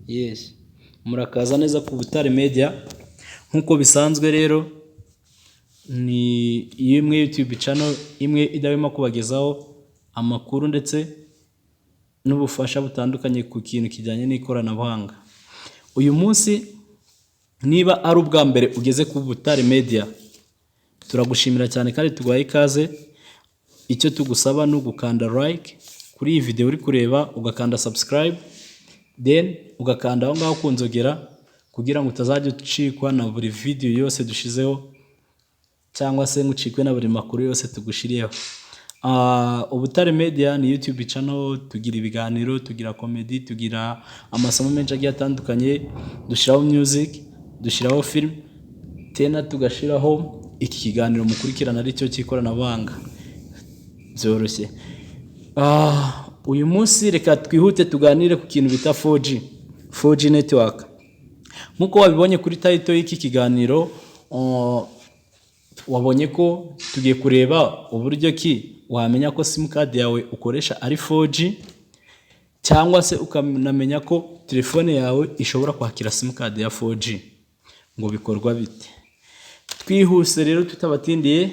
Yes, murakaza neza ku Butare Media. Nkuko bisanzwe rero ni imwe YouTube channel imwe idahwema kubagezaho amakuru ndetse n'ubufasha butandukanye ku kintu kijyanye n'ikoranabuhanga. Uyu munsi niba ari ubwa mbere ugeze ku Butare Media, turagushimira cyane kandi tuguhaye ikaze. Icyo tugusaba ni ugukanda like kuri iyi video uri kureba, ugakanda subscribe, then ugakanda aho ngaho kunzogera kugira ngo utazajya ucikwa na buri video yose dushizeho cyangwa se ngucikwe na buri makuru yose tugushiriyeho. Ubutare Media ni YouTube channel, tugira ibiganiro, tugira comedy, tugira amasomo menshi agiye atandukanye, dushiraho music, dushiraho film, tena tugashiraho iki kiganiro mukurikirana ari cyo cy'ikoranabuhanga Byoroshye. Uyu munsi reka twihute tuganire ku kintu bita 4G network. Nkuko wabibonye kuri title y'iki kiganiro, wabonye ko tugiye kureba uburyo ki wamenya ko sim card yawe ukoresha ari 4G, cyangwa se ukanamenya ko telefone yawe ishobora kwakira sim card ya 4G. Ngo bikorwa bite? Twihuse rero tutabatindiye,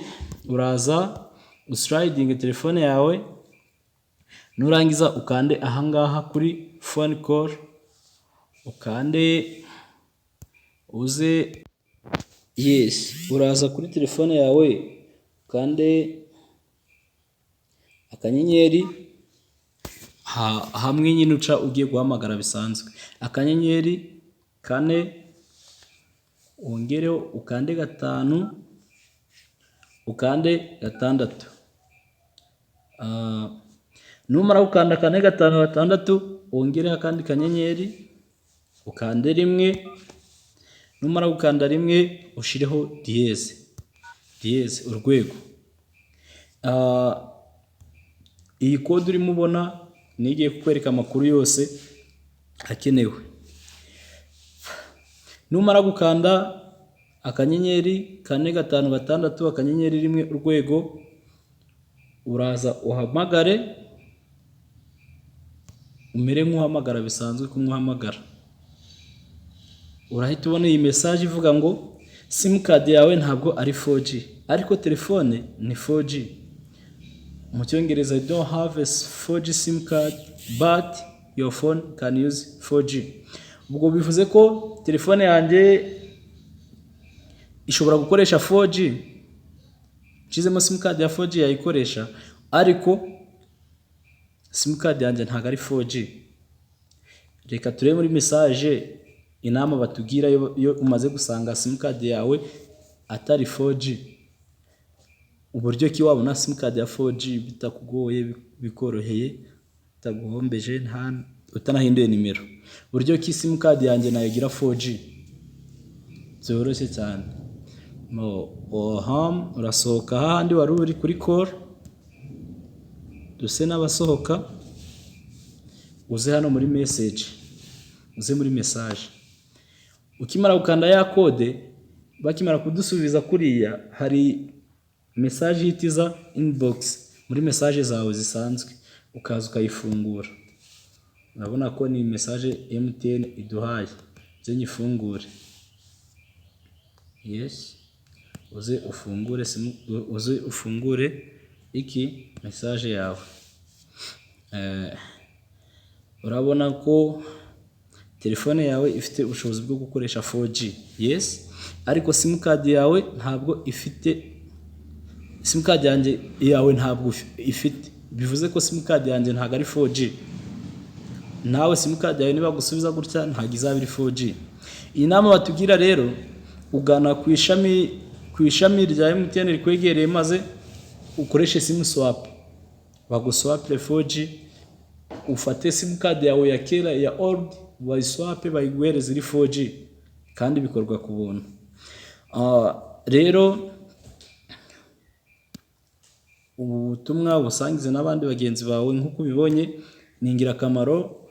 uraza usliding telefone yawe, nurangiza ukande ahangaha kuri phone call, ukande uze uraza kuri telefone yawe ukande akanyenyeri hamwe nyine uca ugiye guhamagara bisanzwe, akanyenyeri 4 wongereho ukande 5 ukande 6. Numara ukanda 4 5 6 wongereho akandi kanyenyeri ukande 1. Numara ukanda 1 ushireho dièse urwego. Iyi code urimo ubona nigiye kukwereka amakuru yose akenewe. Numara gukanda akanyenyeri 4 5 6 akanyenyeri 1 urwego, uraza uhamagare, umere nk'uhamagara bisanzwe kumwuhamagara. Urahita ubona iyi message ivuga ngo sim card yawe ntabwo ari 4G, ariko telefone ni 4G. Mu cyongereza, you don't have a 4G sim card but your phone can use 4G. Ubwo bivuze ko telefone yanjye ishobora gukoresha 4G, nshizemo sim card ya 4G yayikoresha, ariko sim card yanjye ntabwo ari 4G. Reka turebe muri message inama batugira yo umaze gusanga sim card yawe atari 4G, uburyo ki wabona sim card ya 4G bitakugoye, bikoroheye, bitaguhombeje, utanahinduye nimero. Uburyo ki sim card yanjye nayigira 4G byoroshye cyane. Urasohoka handi wari uri kuri call, duse n'abasohoka, uze hano muri message, uze muri message. Ukimara gukanda ya code, bakimara kudusubiza kuriya, hari message yitiza inbox muri message zawe zisanzwe, ukaza ukayifungura. Urabona ko ni message MTN iduhaye, je nyifungure. uze ufungure iki message yawe. Urabona ko telefone yawe ifite ubushobozi bwo gukoresha 4G, ariko sim card yawe ntabwo ifite, sim card yanjye yawe ntabwo ifite. Bivuze ko sim card yanjye ntabwo ari 4G. Nawe sim card yawe niba gusubiza gutya ntabwo izaba ari 4G. Iyi nama batugira rero, ugana ku ishami rya MTN rikwegereye, maze ukoreshe sim swap, baguswapire 4G, ufate sim card yawe ya kera ya old, bayiswape bayiguhereze iri 4G, kandi bikorwa ku buntu. Rero ubutumwa busangize n'abandi bagenzi bawe. Nkuko ubibonye ni ingirakamaro.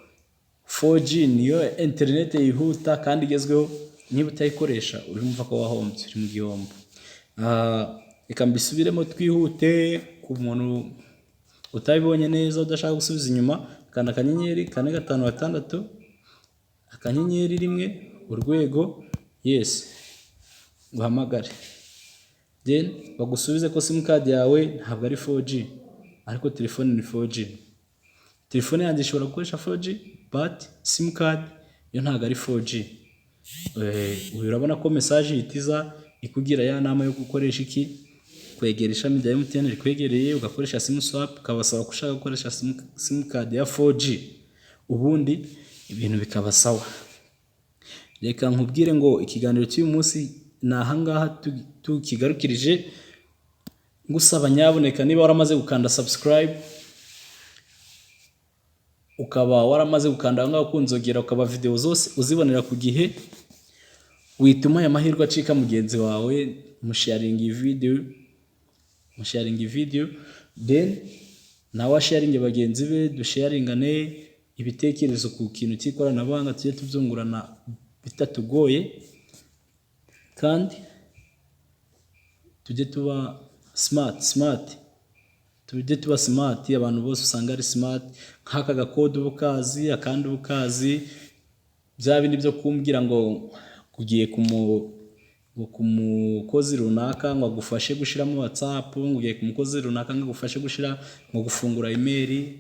4G niyo internet yihuta kandi igezweho. Niba utayikoresha urumva ko wahombye, uri mu gihombo. Reka mbisubiremo twihute ku muntu utabibonye neza udashaka gusubiza inyuma. Kanda akanyenyeri 4 5 6 akanyenyeri rimwe urwego yes uhamagare, then bagusubize ko simcard yawe ntabwo ari 4G ariko telefone ni 4G. Telefone yanjye ishobora gukoresha 4G but simcard yo ntabwo ari 4G. Urabona ko message itiza ikugira ya nama yo gukoresha iki, kwegera ishami rya MTN rikwegereye ugakoresha sim swap, ukabasaba gushaka gukoresha simcard ya 4G, ubundi ibintu bikaba sawa. Reka nkubwire ngo ikiganiro cy'uyu munsi nahangaha tukigarukirije, ngusaba nyaboneka niba waramaze gukanda subscribe, ukaba waramaze gukanda ngaho kunzogera, ukaba video zose uzibonera ku gihe, wituma aya mahirwe acika mugenzi wawe, musharing video, then nawe sharing bagenzi be, dusharingane ibitekerezo ku kintu cy'ikoranabuhanga, tujye tubyungurana bitatugoye, kandi tujye tuba smart, tujye tuba smart. Abantu bose usanga ari smart, nk'aka gakode ubukazi, akandi ubukazi, bya bindi byo kumbwira ngo kugiye ku mukozi runaka ngo agufashe gushiramo WhatsApp, ngo ugiye ku mukozi runaka ngo agufashe gushira ngo gufungura email,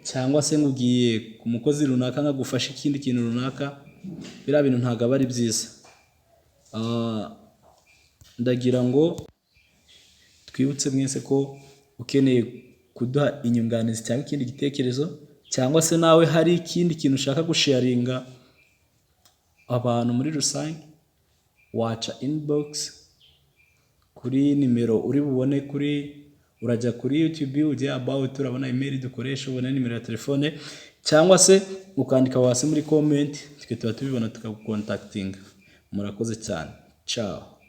cyangwa se ngo ugiye ku mukozi runaka ngo agufashe ikindi kintu runaka, biriya bintu ntabwo aba ari byiza. Ndagira ngo twibutse mwese ko ukeneye kuduha inyunganizi cyangwa ikindi gitekerezo, cyangwa se nawe hari ikindi kintu ushaka gusharinga abantu muri rusange, waca inbox kuri nimero uri bubone, urajya kuri YouTube ujya about, urabona email dukoresha, ubona nimero ya telefone, cyangwa se ukandika hasi muri comment, twe tuba tubibona tukagukontaktinga. Murakoze cyane, ciao.